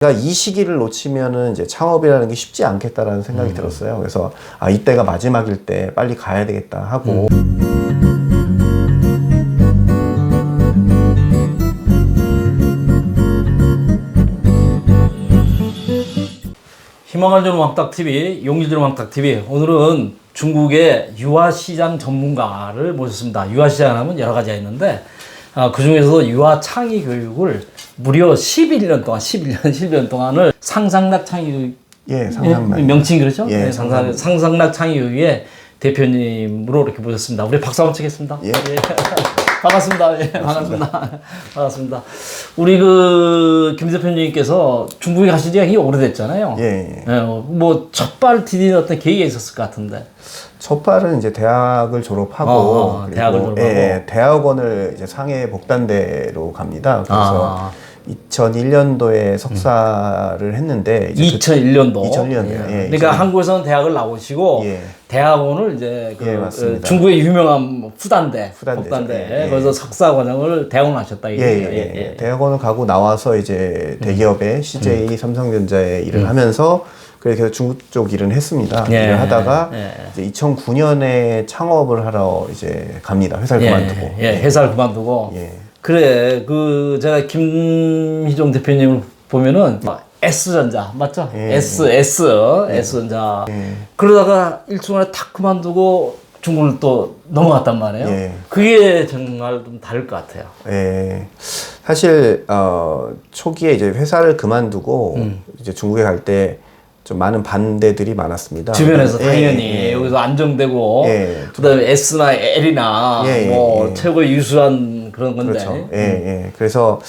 제가 이 시기를 놓치면은 이제 창업이라는 게 쉽지 않겠다라는 생각이 들었어요. 그래서 이때가 마지막일 때 빨리 가야 되겠다 하고. 희망을 주는 왕딱TV, 용기 주는 왕딱TV. 오늘은 중국의 유아시장 전문가를 모셨습니다. 유아시장 하면 여러 가지가 있는데, 그 중에서도 유아 창의 교육을 무려 11년 동안을 상상락 창의 교육. 예, 상상락. 명칭이 그렇죠? 예, 네, 상상락 창의 교육의 대표님으로 이렇게 모셨습니다. 우리 박수 한번 치겠습니다. 예. 반갑습니다. 예, 반갑습니다. 우리 김 대표님께서 중국에 가신 지가 굉장히 오래됐잖아요. 예. 뭐 첫발 디딘 어떤 계기가 있었을 것 같은데. 첫 발은 이제 대학을 졸업하고, 그리고 대학을 졸업하고. 예, 대학원을 이제 상해 복단대로 갑니다. 그래서 2001년도에 석사를 했는데, 이제 2001년도. 2001년도요. 예, 그러니까 한국에서는 대학을 나오시고 예. 대학원을 이제 예, 맞습니다. 중국의 유명한 후단대, 예. 그래서 석사 과정을 대학원 하셨다 이거예요. 예. 대학원을 가고 나와서 이제 대기업에 CJ, 삼성전자에 일을 하면서 그래서 중국 쪽 일은 했습니다. 일을 하다가 이제 2009년에 창업을 하러 이제 갑니다. 회사를 그만두고. 회사를 그만두고. 예. 그래, 제가 김희종 대표님을 보면은, S전자, 맞죠? S전자. 그러다가 일주일에 탁 그만두고 중국을 또 넘어갔단 말이에요. 그게 정말 좀 다를 것 같아요. 사실, 초기에 이제 회사를 그만두고 이제 중국에 갈 때 좀 많은 반대들이 많았습니다. 주변에서 당연히 여기서 안정되고 그다음에 S나 L이나 최고의 유수한 그런 건데. 그렇죠. 그래서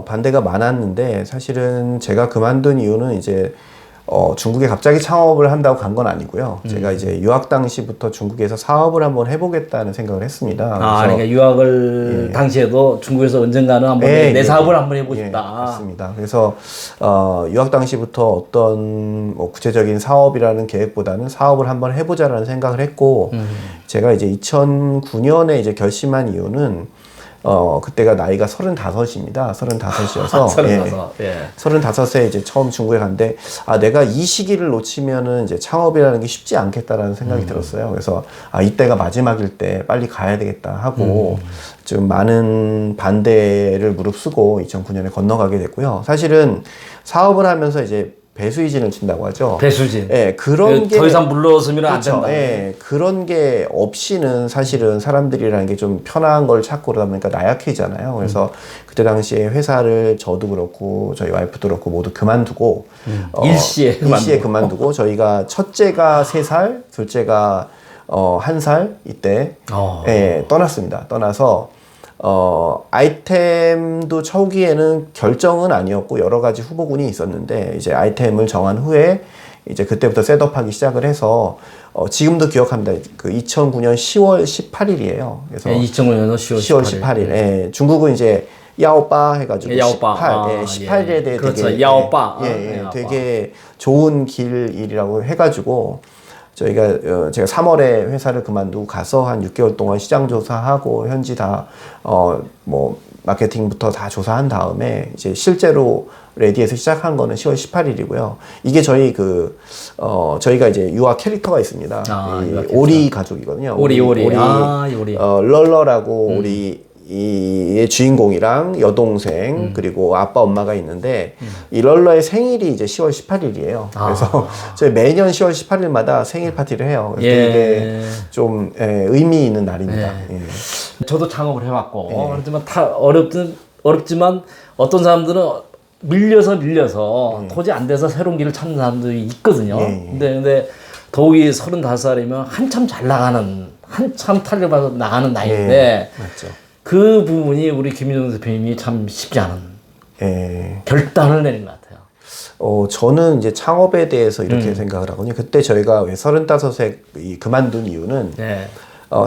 반대가 많았는데 사실은 제가 그만둔 이유는 이제 중국에 갑자기 창업을 한다고 간 건 아니고요. 제가 이제 유학 당시부터 중국에서 사업을 한번 해보겠다는 생각을 했습니다. 그러니까 유학을 당시에도 중국에서 언젠가는 한번 내 사업을 한번 해보고 싶다. 맞습니다. 그래서 유학 당시부터 어떤 뭐 구체적인 사업이라는 계획보다는 사업을 한번 해보자라는 생각을 했고, 제가 이제 2009년에 이제 결심한 이유는 그때가 나이가 35입니다. 35이어서. 35에 이제 처음 중국에 갔는데, 내가 이 시기를 놓치면은 이제 창업이라는 게 쉽지 않겠다라는 생각이 들었어요. 그래서, 이때가 마지막일 때 빨리 가야 되겠다 하고, 좀 많은 반대를 무릅쓰고 2009년에 건너가게 됐고요. 사실은 사업을 하면서 이제 배수이진을 친다고 하죠. 배수진. 그런 게 더 이상 물러서면 안 그렇죠. 된다. 그런 게 없이는 사실은 사람들이라는 게 좀 편한 걸 찾고 그러다 보니까 나약해지잖아요. 그래서 그때 당시에 회사를 저도 그렇고 저희 와이프도 그렇고 모두 그만두고 일시에 그만두고 저희가 첫째가 3살, 둘째가 1살 이때 떠났습니다. 떠나서 아이템도 초기에는 결정은 아니었고 여러 가지 후보군이 있었는데 이제 아이템을 정한 후에 이제 그때부터 셋업하기 시작을 해서 지금도 기억합니다. 그 2009년 10월 18일이에요. 그래서 2009년 10월 18일. 중국은 이제 야오빠 해가지고 야오빠. 18일에 대해 그렇죠. 되게 야오빠. 되게 좋은 길이라고 해가지고 제가 3월에 회사를 그만두고 가서 한 6개월 동안 시장 조사하고 현지 다 뭐 마케팅부터 다 조사한 다음에 이제 실제로 레디에서 시작한 거는 10월 18일이고요. 이게 저희가 이제 유아 캐릭터가 있습니다. 오리 가족이거든요. 오리. 럴러라고 오리의 주인공이랑 여동생 그리고 아빠 엄마가 있는데 이 럴러의 생일이 이제 10월 18일이에요. 그래서 저희 매년 10월 18일마다 생일 파티를 해요. 이게 좀 의미 있는 날입니다. 저도 창업을 해봤고 그렇지만 어렵지만 어떤 사람들은 밀려서 도저히 안 돼서 새로운 길을 찾는 사람들이 있거든요. 근데 더욱이 35살이면 한참 잘 나가는 한참 탄력받아 나가는 나이인데 맞죠. 그 부분이 우리 김희종 대표님이 참 쉽지 않은 결단을 내린 것 같아요. 저는 이제 창업에 대해서 이렇게 생각을 하거든요. 그때 저희가 왜 35세 그만둔 이유는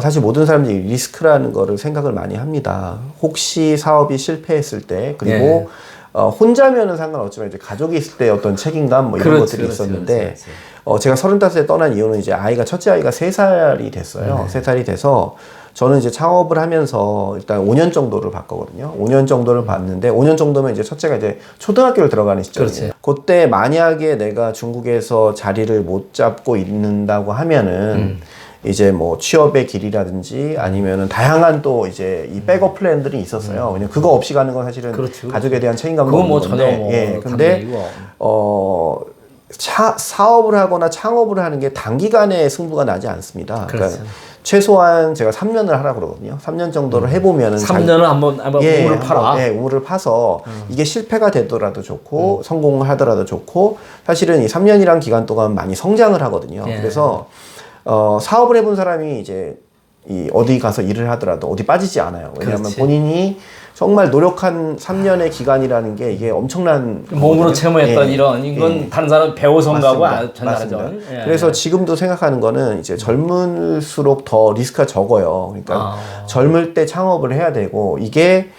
사실 모든 사람들이 리스크라는 거를 생각을 많이 합니다. 혹시 사업이 실패했을 때 그리고 혼자면은 상관없지만 이제 가족이 있을 때 어떤 책임감 뭐 이런 것들이 있었는데 제가 35에 떠난 이유는 이제 첫째 아이가 3살이 됐어요. 3살이 돼서 저는 이제 창업을 하면서 일단 5년 정도를 봤거든요. 5년 정도를 봤는데 5년 정도면 이제 첫째가 이제 초등학교를 들어가는 시점이에요. 그때 만약에 내가 중국에서 자리를 못 잡고 있는다고 하면은 이제 뭐 취업의 길이라든지 아니면은 다양한 또 이제 이 백업 플랜들이 있었어요. 왜냐면 그거 없이 가는 건 사실은 가족에 대한 책임감도 그건 뭐 없는 전혀 건데, 뭐 예, 근데 사업을 하거나 창업을 하는 게 단기간에 승부가 나지 않습니다. 그러니까 최소한 제가 3년을 하라 그러거든요. 3년 정도를 해보면은 3년을 한번 우물을 파라. 예, 우물을 파서 이게 실패가 되더라도 좋고 성공을 하더라도 좋고 사실은 이 3년이란 기간 동안 많이 성장을 하거든요. 예. 그래서 사업을 해본 사람이 이제 이 어디 가서 일을 하더라도 어디 빠지지 않아요. 왜냐하면 그렇지. 본인이 정말 노력한 3년의 기간이라는 게 이게 엄청난 몸으로 체험했던 예. 이건 다른 사람 배워서 가고 전달하죠. 맞습니다. 예. 그래서 지금도 생각하는 거는 이제 젊을수록 더 리스크가 적어요. 그러니까 젊을 때 창업을 해야 되고 이게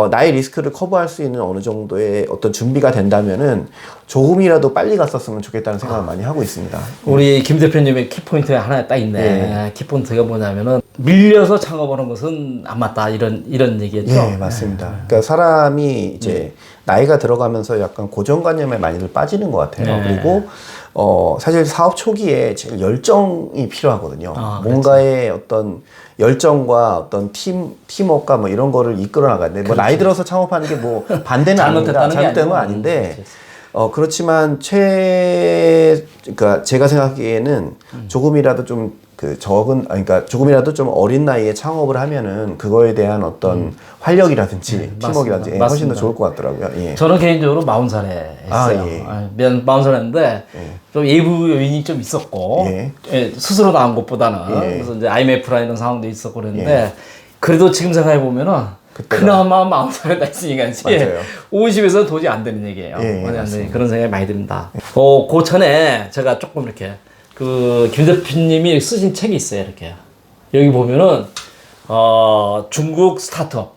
나의 리스크를 커버할 수 있는 어느 정도의 어떤 준비가 된다면은 조금이라도 빨리 갔었으면 좋겠다는 생각을 많이 하고 있습니다. 우리 김 대표님의 키포인트가 하나 딱 있네. 예. 키포인트가 뭐냐면은 밀려서 창업하는 것은 안 맞다 이런 얘기였죠. 예, 맞습니다. 그러니까 사람이 이제 나이가 들어가면서 약간 고정관념에 많이들 빠지는 것 같아요. 그리고 사실 사업 초기에 제일 열정이 필요하거든요. 뭔가의 어떤 열정과 어떤 팀워크가 뭐 이런 거를 이끌어 나가는데 뭐 나이 들어서 창업하는 게 뭐 반대는 아닙니다. 잘못된 건 아닌데 그렇지만 그러니까 제가 생각하기에는 조금이라도 좀 그러니까 조금이라도 좀 어린 나이에 창업을 하면은 그거에 대한 어떤 활력이라든지 팀워크라든지 예, 훨씬 더 좋을 것 같더라고요. 예. 저는 개인적으로 40살에 했어요. 40살 했는데 좀 예부 요인이 좀 있었고 스스로 나온 것보다는 그래서 이제 IMF라 이런 상황도 있었고 그랬는데 그래도 지금 생각해 보면은 그나마 40살에 다 있으니까 50에서 도저히 안 되는 얘기예요. 안 되는 그런 생각이 많이 듭니다. 그 전에 제가 조금 이렇게 김 대표님이 쓰신 책이 있어요. 이렇게 여기 보면은 중국 스타트업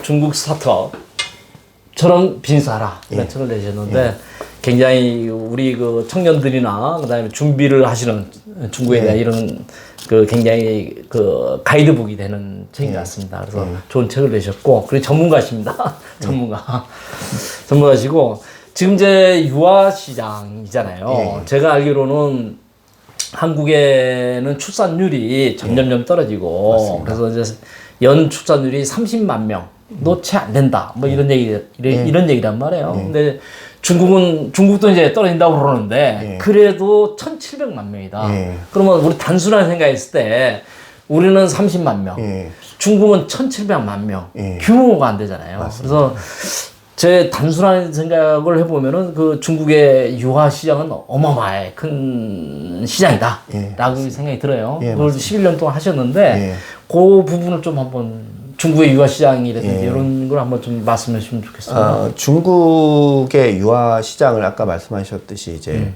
중국 스타트업처럼 비즈니스하라 이런 책을 내셨는데 굉장히 우리 그 청년들이나 그다음에 준비를 하시는 중국에 대한 이런 굉장히 가이드북이 되는 책인 것 같습니다. 그래서 좋은 책을 내셨고 그리고 전문가십니다. 전문가시고. 지금 이제 유아 시장이잖아요. 제가 알기로는 한국에는 출산율이 점점점 떨어지고 그래서 이제 연 출산율이 30만 명도 채 안 된다. 뭐 이런 얘기란 말이에요. 근데 중국도 이제 떨어진다고 그러는데 그래도 1,700만 명이다. 그러면 우리 단순한 생각했을 때 우리는 30만 명, 중국은 1,700만 명, 규모가 안 되잖아요. 맞습니다. 그래서 제 단순한 생각을 해보면은 그 중국의 유아 시장은 어마어마해 큰 시장이다 라고 생각이 들어요. 그걸 11년 동안 하셨는데 그 부분을 좀 한번 중국의 유아 시장이라든지 이런 걸 한번 좀 말씀해 주시면 좋겠습니다. 중국의 유아 시장을 아까 말씀하셨듯이 이제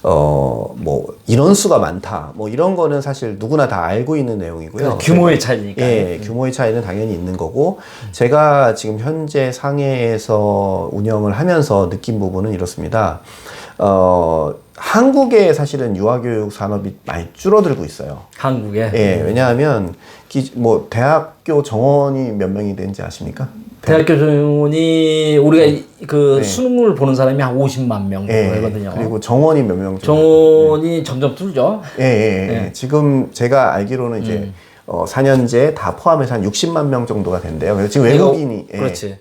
뭐 인원수가 많다 뭐 이런 거는 사실 누구나 다 알고 있는 내용이고요. 규모의 차이니까. 규모의 차이는 당연히 있는 거고 제가 지금 현재 상해에서 운영을 하면서 느낀 부분은 이렇습니다. 한국에 사실은 유아교육 산업이 많이 줄어들고 있어요. 한국에? 왜냐하면 뭐 대학교 정원이 몇 명이 되는지 아십니까? 대학교 정원이 우리가 수능을 보는 사람이 한 50만 명 정도 되거든요. 그리고 정원이 몇 명 정도? 정원이 점점 줄죠. 지금 제가 알기로는 이제 4년제 다 포함해서 한 60만 명 정도가 된대요. 그래서 지금 외국인이 그렇지.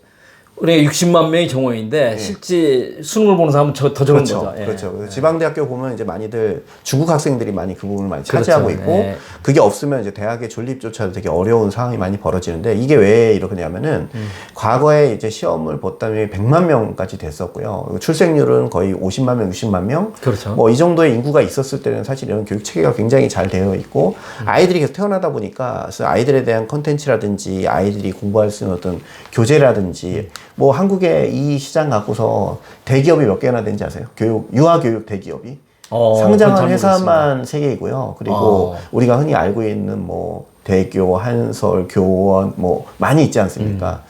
우리가 60만 명이 정원인데 실제 수능을 보는 사람은 더 적은 거죠. 그렇죠. 지방대학교 보면 이제 많이들 중국 학생들이 많이 그 부분을 많이 차지하고 있고 그게 없으면 이제 대학의 존립조차도 되게 어려운 상황이 많이 벌어지는데 이게 왜 이러냐면은 과거에 이제 시험을 봤다면 100만 명까지 됐었고요. 출생률은 거의 50만 명, 60만 명. 그렇죠. 뭐 이 정도의 인구가 있었을 때는 사실 이런 교육 체계가 굉장히 잘 되어 있고 아이들이 계속 태어나다 보니까 아이들에 대한 컨텐츠라든지 아이들이 공부할 수 있는 어떤 교재라든지 뭐 한국의 이 시장 갖고서 대기업이 몇 개나 되는지 아세요? 유아교육 대기업이 상장한 회사만 3개이고요. 그리고 우리가 흔히 알고 있는 뭐 대교, 한설, 교원 뭐 많이 있지 않습니까?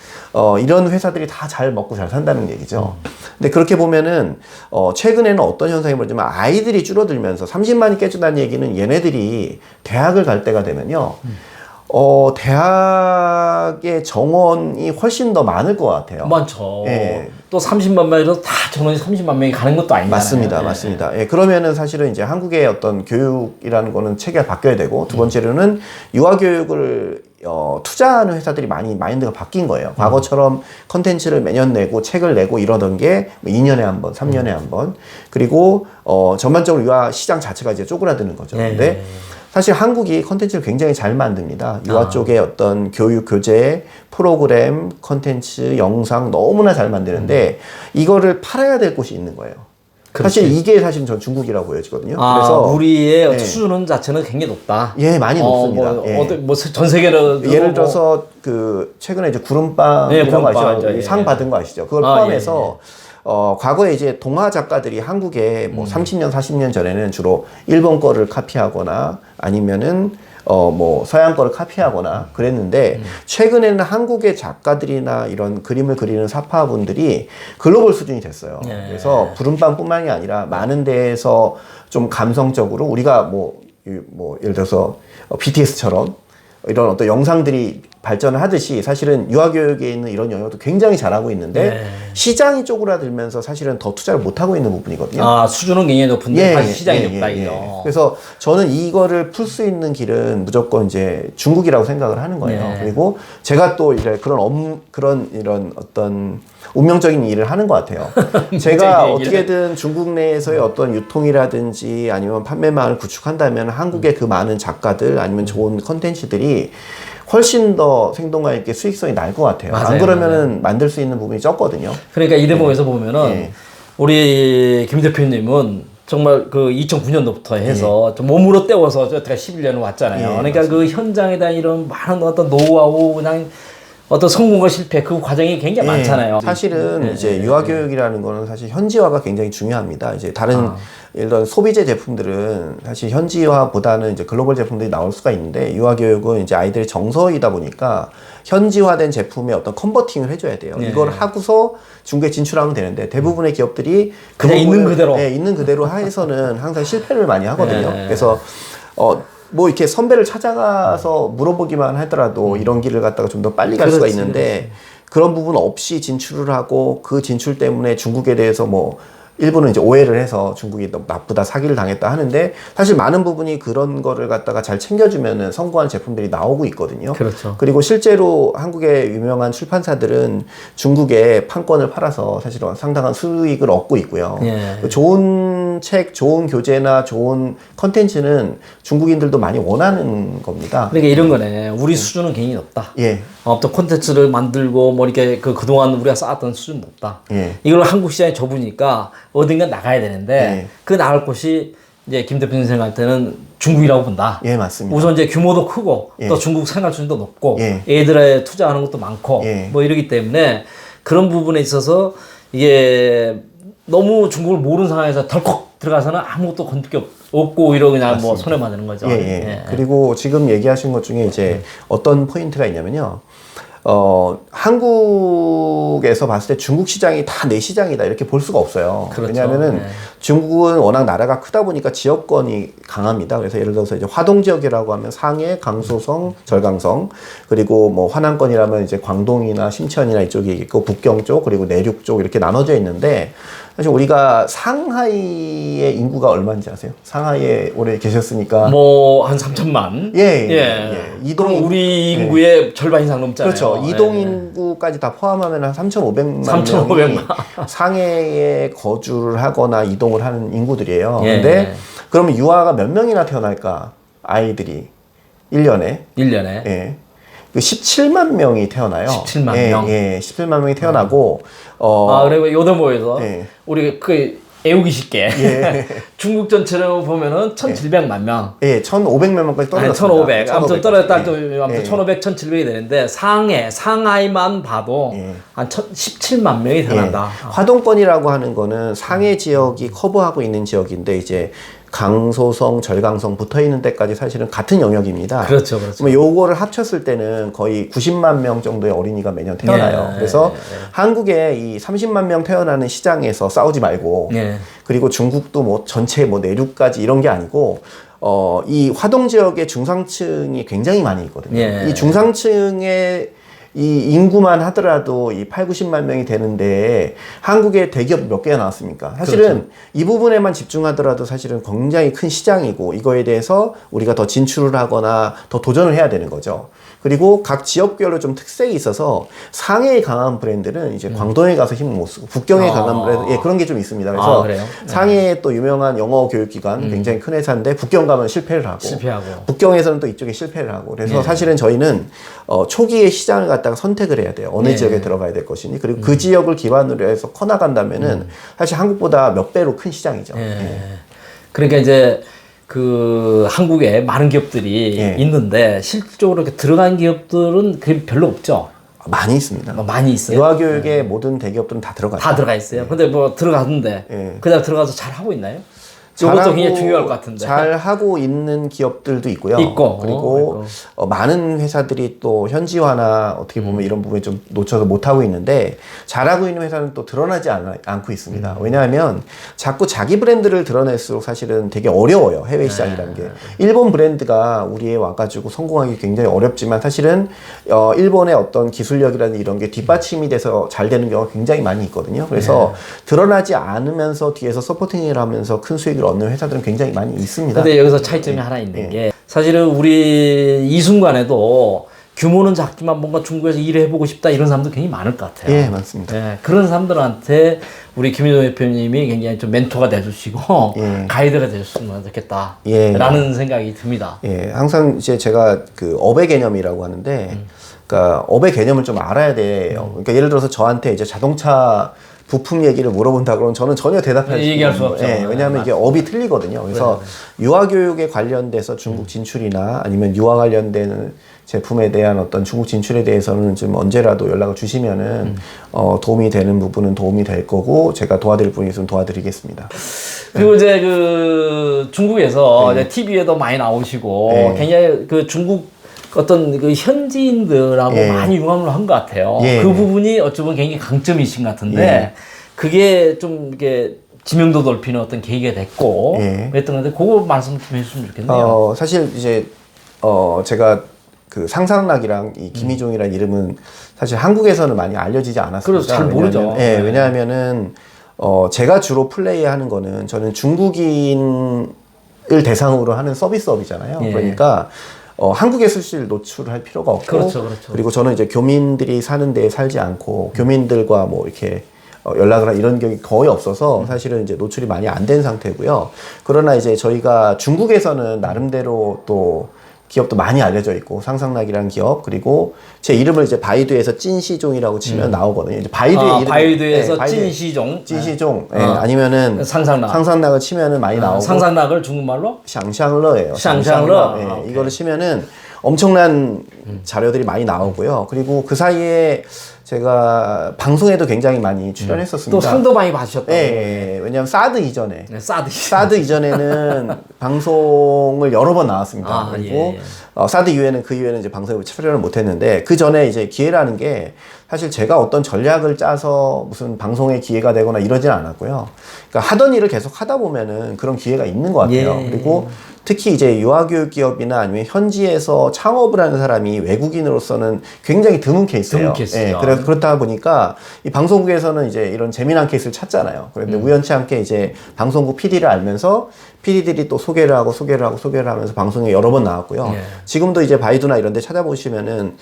이런 회사들이 다 잘 먹고 잘 산다는 얘기죠. 근데 그렇게 보면은 최근에는 어떤 현상이 벌어지면 아이들이 줄어들면서 30만이 깨진다는 얘기는 얘네들이 대학을 갈 때가 되면요. 대학의 정원이 훨씬 더 많을 것 같아요. 많죠. 예. 또 30만 명이라도 다 전원이 30만 명이 가는 것도 아니잖아요. 맞습니다. 예. 맞습니다. 예, 그러면은 사실은 이제 한국의 어떤 교육이라는 거는 체계가 바뀌어야 되고, 두 번째로는 유아교육을 투자하는 회사들이 많이 마인드가 바뀐 거예요. 과거처럼 컨텐츠를 매년 내고 책을 내고 이러던 게 2년에 한 번, 3년에 한 번. 그리고 전반적으로 유아 시장 자체가 이제 쪼그라드는 거죠. 예. 근데 사실 한국이 컨텐츠를 굉장히 잘 만듭니다. 유아 쪽의 어떤 교육, 교재, 프로그램, 컨텐츠, 영상 너무나 잘 만드는데 이거를 팔아야 될 곳이 있는 거예요. 그렇지. 사실 이게 사실 전 중국이라고 보여지거든요. 아, 그래서 우리의 예. 수준은 자체는 굉장히 높다. 예, 많이 높습니다. 전 세계로 예를 들어서 그 최근에 이제 구름빵이라고 구름빵, 아시죠? 예. 상 받은 거 아시죠? 그걸 아, 포함해서 과거에 이제 동화 작가들이 한국에 뭐 30년, 40년 전에는 주로 일본 거를 카피하거나 아니면은 뭐 서양 거를 카피하거나 그랬는데 최근에는 한국의 작가들이나 이런 그림을 그리는 사파분들이 글로벌 수준이 됐어요. 예. 그래서 구름빵뿐만이 아니라 많은 데에서 좀 감성적으로 우리가 뭐 예를 들어서 BTS처럼 이런 어떤 영상들이 발전을 하듯이 사실은 유아교육에 있는 이런 영역도 굉장히 잘하고 있는데 네. 시장이 쪼그라들면서 사실은 더 투자를 못하고 있는 부분이거든요. 아, 수준은 굉장히 높은데 사실 시장이 없다 이거. 그래서 저는 이거를 풀 수 있는 길은 무조건 이제 중국이라고 생각을 하는 거예요. 네. 그리고 제가 또 이제 그런 이런 어떤 운명적인 일을 하는 것 같아요. 제가 어떻게든 중국 내에서의 어떤 유통이라든지 아니면 판매망을 구축한다면 한국의 그 많은 작가들 아니면 좋은 컨텐츠들이 훨씬 더 생동감 있게 수익성이 날 것 같아요. 맞아요, 안 그러면은 만들 수 있는 부분이 적거든요. 그러니까 이 대목에서 보면은 네. 우리 김 대표님은 정말 그 2009년도부터 해서 좀 몸으로 때워서 저희가 11년을 왔잖아요. 예, 그러니까 맞습니다. 그 현장에 대한 이런 많은 어떤 노하우, 그냥 어떤 성공과 실패 그 과정이 굉장히 많잖아요. 사실은 이제 유아교육이라는 거는 사실 현지화가 굉장히 중요합니다. 이제 다른 이런 소비재 제품들은 사실 현지화보다는 이제 글로벌 제품들이 나올 수가 있는데 유아교육은 이제 아이들의 정서이다 보니까 현지화된 제품의 어떤 컨버팅을 해줘야 돼요. 네. 이걸 하고서 중국에 진출하면 되는데 대부분의 기업들이 그냥 있는 부분을, 그대로. 있는 그대로 해서는 항상 실패를 많이 하거든요. 네. 그래서 뭐 이렇게 선배를 찾아가서 물어보기만 하더라도 이런 길을 갔다가 좀 더 빨리 갈 수가 그렇지, 있는데 그런 부분 없이 진출을 하고 그 진출 때문에 중국에 대해서 뭐 일부는 이제 오해를 해서 중국이 너무 나쁘다, 사기를 당했다 하는데 사실 많은 부분이 그런 거를 갖다가 잘 챙겨주면은 성공한 제품들이 나오고 있거든요. 그렇죠. 그리고 실제로 한국의 유명한 출판사들은 중국에 판권을 팔아서 사실은 상당한 수익을 얻고 있고요. 예. 좋은 책, 좋은 교재나 좋은 컨텐츠는 중국인들도 많이 원하는 겁니다. 그러니까 이런 거네. 우리 수준은 굉장히 높다. 예. 어떤 콘텐츠를 만들고 뭐 이렇게 그동안 우리가 쌓았던 수준 높다. 예. 이걸 한국 시장에 접으니까 어딘가 나가야 되는데 예. 그 나갈 곳이 이제 김 대표님 생각할 때는 중국이라고 본다. 예, 맞습니다. 우선 이제 규모도 크고 예. 또 중국 생활 수준도 높고 예. 애들에 투자하는 것도 많고 예. 뭐 이러기 때문에 그런 부분에 있어서 이게 너무 중국을 모르는 상황에서 덜컥 들어가서는 아무것도 건들 게 없고 이러 그냥 뭐 손해만 드는 거죠. 예, 예. 그리고 지금 얘기하신 것 중에 이제 어떤 포인트가 있냐면요. 한국에서 봤을 때 중국 시장이 다 내 시장이다 이렇게 볼 수가 없어요. 그렇죠. 왜냐하면은 네. 중국은 워낙 나라가 크다 보니까 지역권이 강합니다. 그래서 예를 들어서 이제 화동 지역이라고 하면 상해, 강소성, 절강성, 그리고 뭐 화남권이라면 이제 광동이나 심천이나 이쪽이 있고 북경 쪽 그리고 내륙 쪽 이렇게 나눠져 있는데 사실 우리가 상하이의 인구가 얼마인지 아세요? 상하이에 오래 계셨으니까 뭐 한 3천만. 예. 그럼 우리 인구의 절반 이상 넘잖아요. 그렇죠. 이동 인구까지 다 포함하면 한 3,500만 3,500만. 명이 상해에 거주를 하거나 이동을 하는 인구들이에요. 예. 근데 그러면 유아가 몇 명이나 태어날까? 아이들이 1년에 1년에. 예. 그 17만 명이 태어나요. 17만 예, 명? 예. 17만 명이 태어나고 그리고 요대모에서 예. 우리 그 애우기 쉽게 예. 중국 전체로 보면은 1,700만 명. 예, 1,500만 명까지 아니, 떨어졌습니다. 1,500. 아무튼 떨어졌다 또 예. 아무튼 예. 1,500, 1,700이 되는데 상하이만 봐도 예. 한 17만 명이 태어난다. 화동권이라고 하는 거는 상해 지역이 커버하고 있는 지역인데 이제 강소성, 절강성 붙어 있는 데까지 사실은 같은 영역입니다. 그렇죠, 그렇죠. 그러면 요거를 합쳤을 때는 거의 90만 명 정도의 어린이가 매년 태어나요. 예, 그래서 한국에 이 30만 명 태어나는 시장에서 싸우지 말고 예. 그리고 중국도 뭐 전체 뭐 내륙까지 이런 게 아니고 이 화동 지역의 중상층이 굉장히 많이 있거든요. 예. 이 중상층의 이 인구만 하더라도 이 8, 90만 명이 되는데 한국에 대기업 몇 개가 나왔습니까? 사실은 그렇죠. 이 부분에만 집중하더라도 사실은 굉장히 큰 시장이고 이거에 대해서 우리가 더 진출을 하거나 더 도전을 해야 되는 거죠. 그리고 각 지역별로 좀 특색이 있어서 상해에 강한 브랜드는 이제 광동에 가서 힘을 못 쓰고 북경에 강한 브랜드, 예, 그런 게 좀 있습니다. 그래서 그래요? 상해에 또 유명한 영어 교육기관 굉장히 큰 회사인데 북경 가면 실패를 하고 북경에서는 또 이쪽에 실패를 하고 그래서 사실은 저희는 초기에 시장을 갖다가 선택을 해야 돼요. 어느 지역에 들어가야 될 것이니 그리고 그 지역을 기반으로 해서 커나간다면은 사실 한국보다 몇 배로 큰 시장이죠. 예. 그러니까 이제 그 한국에 많은 기업들이 있는데 실질적으로 이렇게 들어간 기업들은 그게 별로 없죠. 많이 있습니다. 많이 있어요. 유아교육의 모든 대기업들은 다 들어가죠. 다 들어가 있어요. 근데 뭐 들어갔는데 그냥 들어가서 잘 하고 있나요? 이것도 굉장히 중요할 것 같은데. 잘 하고 있는 기업들도 있고요. 그리고 많은 회사들이 또 현지화나 어떻게 보면 이런 부분에 좀 놓쳐서 못 하고 있는데 잘하고 있는 회사는 또 드러나지 않고 있습니다. 왜냐하면 자꾸 자기 브랜드를 드러낼수록 사실은 되게 어려워요. 해외 시장이라는 게. 일본 브랜드가 우리에 와가지고 성공하기 굉장히 어렵지만 사실은 일본의 어떤 기술력이라는 이런 게 뒷받침이 돼서 잘 되는 경우가 굉장히 많이 있거든요. 그래서 드러나지 않으면서 뒤에서 서포팅을 하면서 큰 수익을 얻는 회사들은 굉장히 많이 있습니다. 근데 여기서 차이점이 하나 있는 게 사실은 우리 이 순간에도 규모는 작지만 뭔가 중국에서 일을 해보고 싶다 이런 사람도 굉장히 많을 것 같아요. 예, 맞습니다. 예, 그런 사람들한테 우리 김인호 대표님이 굉장히 좀 멘토가 돼주시고 가이드가 되셨으면 좋겠다. 라는 생각이 듭니다. 예, 항상 이제 제가 그 업의 개념이라고 하는데, 그러니까 업의 개념을 좀 알아야 돼요. 그러니까 예를 들어서 저한테 이제 자동차 부품 얘기를 물어본다 그러면 저는 전혀 대답할 얘기할 수 없죠. 왜냐하면 이게 업이 틀리거든요. 그래서 유아교육에 관련돼서 중국 진출이나 아니면 유아 관련된 제품에 대한 어떤 중국 진출에 대해서는 좀 언제라도 연락을 주시면은 도움이 되는 부분은 도움이 될 거고 제가 도와드릴 분이 있으면 도와드리겠습니다. 그리고 이제 그 중국에서 이제 TV에도 많이 나오시고 굉장히 그 중국 어떤 그 현지인들하고 많이 융합을 한 것 같아요. 그 부분이 어쩌면 굉장히 강점이신 것 같은데 그게 좀 이렇게 지명도 넓히는 어떤 계기가 됐고 그랬던 건데 그거 말씀 좀 해주시면 좋겠네요. 사실 이제 제가 그 상상락이랑 이 김희종이라는 이름은 사실 한국에서는 많이 알려지지 않았습니다. 그래서 잘 모르죠. 왜냐하면은 제가 주로 플레이하는 거는 저는 중국인을 대상으로 하는 서비스업이잖아요. 그러니까 한국에 수시를 노출할 필요가 없고 그렇죠. 그리고 저는 이제 교민들이 사는 데에 살지 않고 교민들과 뭐 이렇게 연락을 한 이런 경우가 거의 없어서 사실은 이제 노출이 많이 안 된 상태고요. 그러나 이제 저희가 중국에서는 나름대로 또 기업도 많이 알려져 있고 상상락이라는 기업 그리고 제 이름을 이제 바이두에서 찐시종이라고 치면 나오거든요. 이제 바이두의 이름 바이두에서 찐시종 아니면은 상상락을 치면은 많이 나오고 상상락을 중국말로 샹샹러예요. 샹샹러 이거를 치면은 엄청난 자료들이 많이 나오고요. 그리고 그 사이에 제가 방송에도 굉장히 많이 출연했었습니다. 또 상도 많이 받으셨다고. 왜냐하면 사드 이전에 사드 이전에는 방송을 여러 번 나왔습니다. 그리고 사드 이후에는 이제 방송에 출연을 못했는데 그 전에 이제 기회라는 게 사실 제가 어떤 전략을 짜서 무슨 방송에 기회가 되거나 이러진 않았고요. 그러니까 하던 일을 계속 하다 보면은 그런 기회가 있는 것 같아요. 그리고 특히 이제 유아교육 기업이나 아니면 현지에서 창업을 하는 사람이 외국인으로서는 굉장히 드문 케이스예요. 그렇다 보니까 이 방송국에서는 이제 이런 재미난 케이스를 찾잖아요. 그런데 우연치 않게 이제 방송국 PD를 알면서 PD들이 또 소개를 하면서 방송에 여러 번 나왔고요. 지금도 이제 바이두나 이런 데 찾아보시면은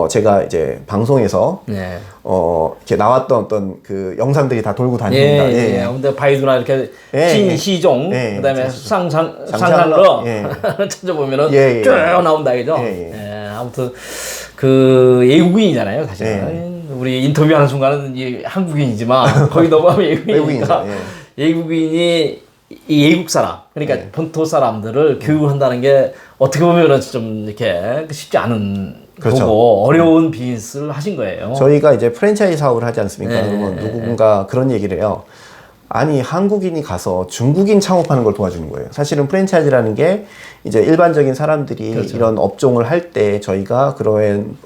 제가 이제 방송에서 이렇게 나왔던 어떤 그 영상들이 다 돌고 다닙니다. 근데 바이두나 이렇게 찐시종 그다음에 상상러 찾아보면은 쭉 나온다 그죠? 아무튼 그 외국인이잖아요, 사실은. 우리 인터뷰하는 순간은 이 한국인이지만 거기 넘어가면 외국인이니까 외국인이 이 외국 사람, 그러니까 본토 사람들을 교육을 한다는 게 어떻게 보면 좀 이렇게 쉽지 않은 거고 어려운 비즈니스를 하신 거예요. 저희가 이제 프랜차이즈 사업을 하지 않습니까? 그러면 누군가 그런 얘기를 해요. 아니 한국인이 가서 중국인 창업하는 걸 도와주는 거예요. 사실은 프랜차이즈라는 게 이제 일반적인 사람들이 이런 업종을 할 때 저희가 그런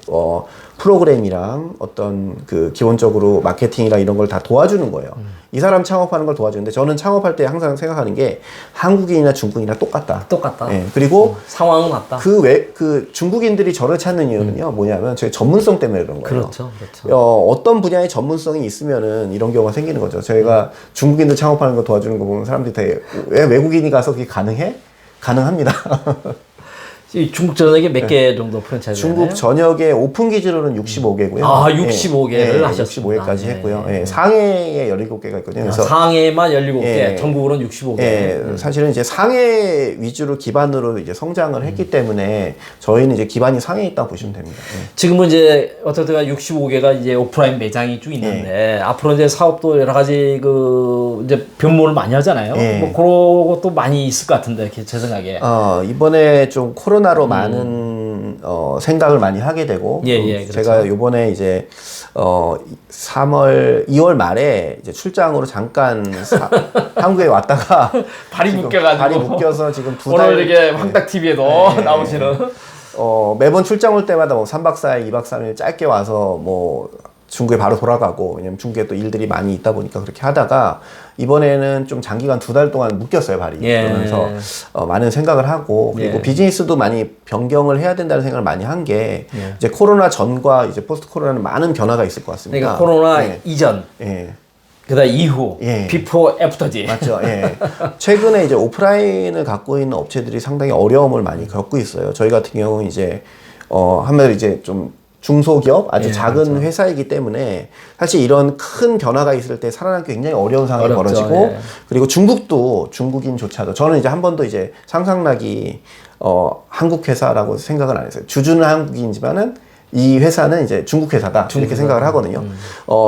프로그램이랑 어떤 그 기본적으로 마케팅이랑 이런 걸 다 도와주는 거예요. 이 사람 창업하는 걸 도와주는데 저는 창업할 때 항상 생각하는 게 한국인이나 중국인이랑 똑같다. 똑같다. 예, 그리고 상황은 같다. 그 중국인들이 저를 찾는 이유는요, 뭐냐면 저희 전문성 때문에 그런 거예요. 그렇죠, 그렇죠. 어떤 분야의 전문성이 있으면은 이런 경우가 생기는 거죠. 저희가 중국인들 창업하는 거 도와주는 거 보면 사람들이 되게 왜 외국인이 가서 그게 가능해? 가능합니다. 이 중국 전역에 몇 개 정도 프랜차이즈 중국 전역에 오픈 기준으로는 65개고요. 아, 65개를 하셨습니다. 65개까지 했고요. 상해에 17개가 있거든요. 그래서 상해만 17개, 예. 전국으로는 65개. 사실은 이제 상해 위주로 기반으로 이제 성장을 했기 때문에 저희는 이제 기반이 상해에 있다고 보시면 됩니다. 지금은 이제 어쨌든 65개가 이제 오프라인 매장이 쭉 있는데 앞으로 이제 사업도 여러 가지 그 이제 변모를 많이 하잖아요. 뭐 그런 것도 많이 있을 것 같은데 제 생각에. 이번에 좀 코로나로 많은 생각을 많이 하게 되고 그렇죠. 제가 요번에 이제 2월 말에 이제 출장으로 잠깐 한국에 왔다가 발이 묶여가지고 발이 묶여서 지금 오늘 이게 황딱 TV에도 나오시는 매번 출장 올 때마다 뭐 3박 4일, 2박 3일 짧게 와서 뭐 중국에 바로 돌아가고, 왜냐면 중국에 또 일들이 많이 있다 보니까 그렇게 하다가 이번에는 좀 장기간 2달 동안 묶였어요, 발이. 그러면서 많은 생각을 하고, 그리고 비즈니스도 많이 변경을 해야 된다는 생각을 많이 한 게 이제 코로나 전과 이제 포스트 코로나는 많은 변화가 있을 것 같습니다. 그러니까 코로나 이전, 그다음 이후, 비포 애프터지. 맞죠. 최근에 이제 오프라인을 갖고 있는 업체들이 상당히 어려움을 많이 겪고 있어요. 저희 같은 경우는 이제 한마디로 이제 좀 중소기업, 아주 작은 그렇죠. 회사이기 때문에 사실 이런 큰 변화가 있을 때 살아남기 굉장히 어려운 상황이 벌어지고, 그리고 중국도 중국인조차도 저는 이제 한 번도 이제 상상나기 한국 회사라고 생각은 안 했어요. 주주는 한국인이지만은 이 회사는 이제 중국 회사다 이렇게 생각을 하거든요.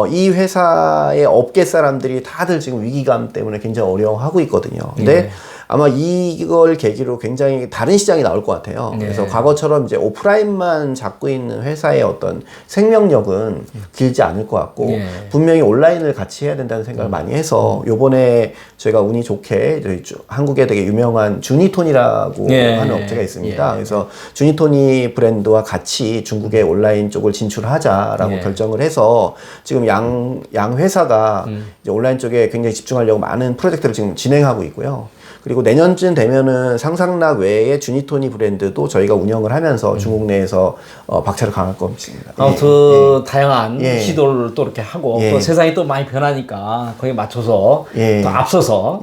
이 회사의 업계 사람들이 다들 지금 위기감 때문에 굉장히 어려워하고 있거든요. 근데 아마 이걸 계기로 굉장히 다른 시장이 나올 것 같아요. 그래서 과거처럼 이제 오프라인만 잡고 있는 회사의 어떤 생명력은 길지 않을 것 같고, 분명히 온라인을 같이 해야 된다는 생각을 많이 해서 요번에 저희가 운이 좋게 저희 한국에 되게 유명한 주니톤이라고 하는 업체가 있습니다. 그래서 주니톤이 브랜드와 같이 중국의 온라인 쪽을 진출하자라고 결정을 해서 지금 양 회사가 이제 온라인 쪽에 굉장히 집중하려고 많은 프로젝트를 지금 진행하고 있고요. 그리고 내년쯤 되면은 상상락 외에 주니토니 브랜드도 저희가 운영을 하면서 중국 내에서 박차를 강할 겁니다. 아무튼 다양한 시도를 또 이렇게 하고 또 세상이 또 많이 변하니까 거기에 맞춰서 또 앞서서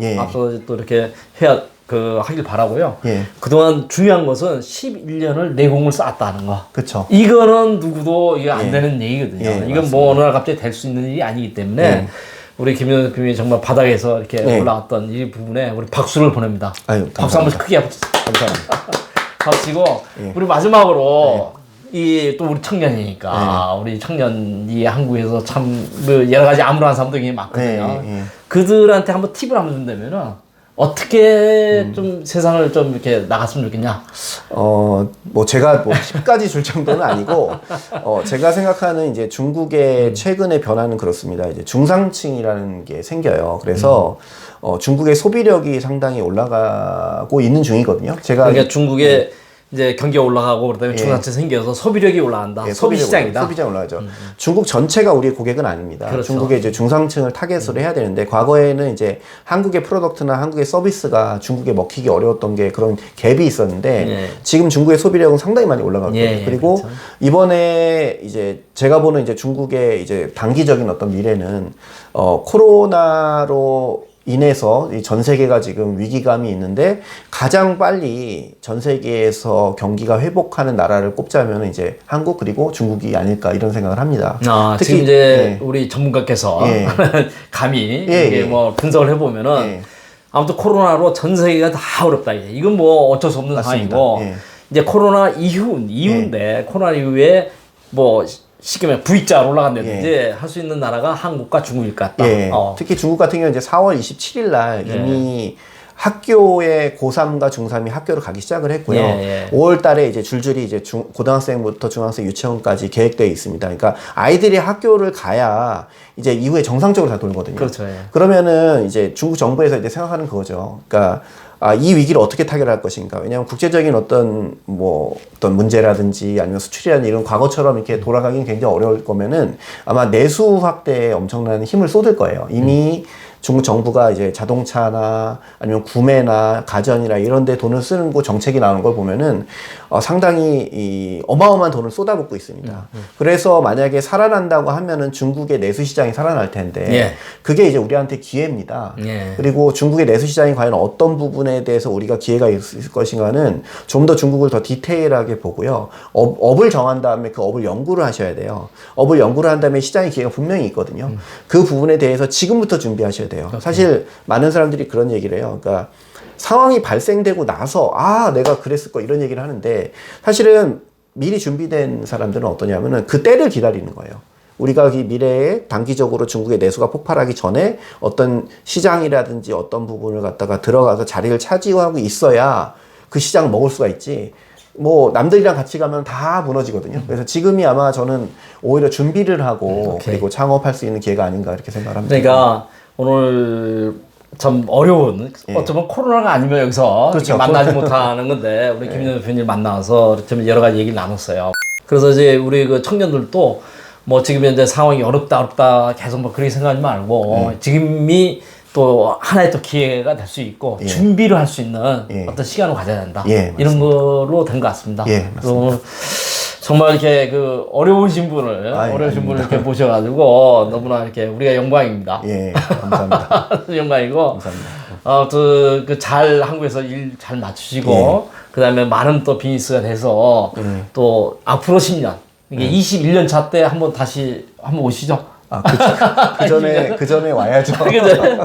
또 이렇게 해야 하길 바라고요. 그동안 중요한 것은 11년을 내공을 쌓았다는 거. 그렇죠. 이거는 누구도 이게 안 되는 얘기거든요. 이건 맞습니다. 뭐 어느 날 갑자기 될 수 있는 일이 아니기 때문에 우리 김현우 대표님이 정말 바닥에서 이렇게 올라왔던 이 부분에 우리 박수를 보냅니다. 박수 한번 크게 해보세요. 감사합니다. 박수고 우리 마지막으로 이 또 우리 청년이니까 우리 청년이 한국에서 참 여러 가지 아무런 사람도 굉장히 많거든요. 그들한테 한번 팁을 한번 준다면은 어떻게 좀 세상을 좀 이렇게 나갔으면 좋겠냐? 뭐 제가 뭐 팁까지 줄 정도는 아니고, 제가 생각하는 이제 중국의 최근의 변화는 그렇습니다. 이제 중상층이라는 게 생겨요. 그래서 중국의 소비력이 상당히 올라가고 있는 중이거든요. 그러니까 중국의 이제 경기가 올라가고 그다음에 중산층 생겨서 소비력이 올라간다. 소비 시장이다. 소비장 올라가죠. 중국 전체가 우리의 고객은 아닙니다. 그렇죠. 중국의 이제 중상층을 타겟으로 해야 되는데, 과거에는 이제 한국의 프로덕트나 한국의 서비스가 중국에 먹히기 어려웠던 게 그런 갭이 있었는데 지금 중국의 소비력은 상당히 많이 올라가거든요. 그리고 그렇죠. 이번에 이제 제가 보는 이제 중국의 이제 단기적인 어떤 미래는 코로나로 인해서 이 전 세계가 지금 위기감이 있는데 가장 빨리 전 세계에서 경기가 회복하는 나라를 꼽자면 이제 한국 그리고 중국이 아닐까 이런 생각을 합니다. 특히 지금 이제 우리 전문가께서 감히 이게 뭐 분석을 해보면은 아무튼 코로나로 전 세계가 다 어렵다. 이건 뭐 어쩔 수 없는 맞습니다. 상황이고 이제 코로나 이후인데 코로나 이후에 뭐 쉽게 말하면 V자로 올라간다든지 할 수 있는 나라가 한국과 중국일 것 같다. 특히 중국 같은 경우는 이제 4월 27일 날 이미 학교에 고3과 중3이 학교를 가기 시작을 했고요. 5월 달에 이제 줄줄이 이제 고등학생부터 중학생 유치원까지 계획되어 있습니다. 그러니까 아이들이 학교를 가야 이제 이후에 정상적으로 다 돌거든요. 그렇죠. 그러면은 이제 중국 정부에서 이제 생각하는 그거죠. 그러니까 이 위기를 어떻게 타결할 것인가. 왜냐하면 국제적인 어떤 문제라든지 아니면 수출이라든지 이런 과거처럼 이렇게 돌아가기는 굉장히 어려울 거면은 아마 내수 확대에 엄청난 힘을 쏟을 거예요. 이미 중국 정부가 이제 자동차나 아니면 구매나 가전이나 이런 데 돈을 쓰는 거 정책이 나오는 걸 보면은 상당히 어마어마한 돈을 쏟아붓고 있습니다. 그래서 만약에 살아난다고 하면은 중국의 내수 시장이 살아날 텐데 예. 그게 이제 우리한테 기회입니다. 예. 그리고 중국의 내수 시장이 과연 어떤 부분에 대해서 우리가 기회가 있을 것인가는 좀 더 중국을 더 디테일하게 보고요. 업을 정한 다음에 그 업을 연구를 하셔야 돼요. 업을 연구를 한 다음에 시장의 기회가 분명히 있거든요. 그 부분에 대해서 지금부터 준비하셔야 돼요. 사실 많은 사람들이 그런 얘기를 해요. 그러니까 상황이 발생되고 나서 내가 그랬을 거 이런 얘기를 하는데 사실은 미리 준비된 사람들은 어떠냐면은 그 때를 기다리는 거예요. 우리가 이 미래에 단기적으로 중국의 내수가 폭발하기 전에 어떤 시장이라든지 어떤 부분을 갖다가 들어가서 자리를 차지하고 있어야 그 시장을 먹을 수가 있지. 남들이랑 같이 가면 다 무너지거든요. 그래서 지금이 아마 저는 오히려 준비를 하고 그리고 창업할 수 있는 기회가 아닌가 이렇게 생각합니다. 그러니까 오늘 참 어려운 어쩌면 코로나가 아니면 여기서 그렇죠. 이렇게 만나지 못하는 건데 우리 김윤호 대표님 만나서 좀 여러 가지 얘기를 나눴어요. 그래서 이제 우리 그 청년들도 지금 현재 상황이 어렵다 계속 그렇게 생각하지 말고 지금이 또 하나의 또 기회가 될 수 있고 준비를 할 수 있는 어떤 시간을 가져야 된다. 이런 거로 된 것 같습니다. 그래서 오늘 정말 이렇게 그 어려우신 분을 이렇게 모셔가지고 너무나 이렇게 우리가 영광입니다. 감사합니다. 영광이고. 감사합니다. 아무튼 잘 한국에서 일 잘 맞추시고 그다음에 많은 또 비즈니스가 돼서 또 앞으로 10년 이게 21년 차 때 한번 다시 오시죠. 그 전에 와야죠. 그죠?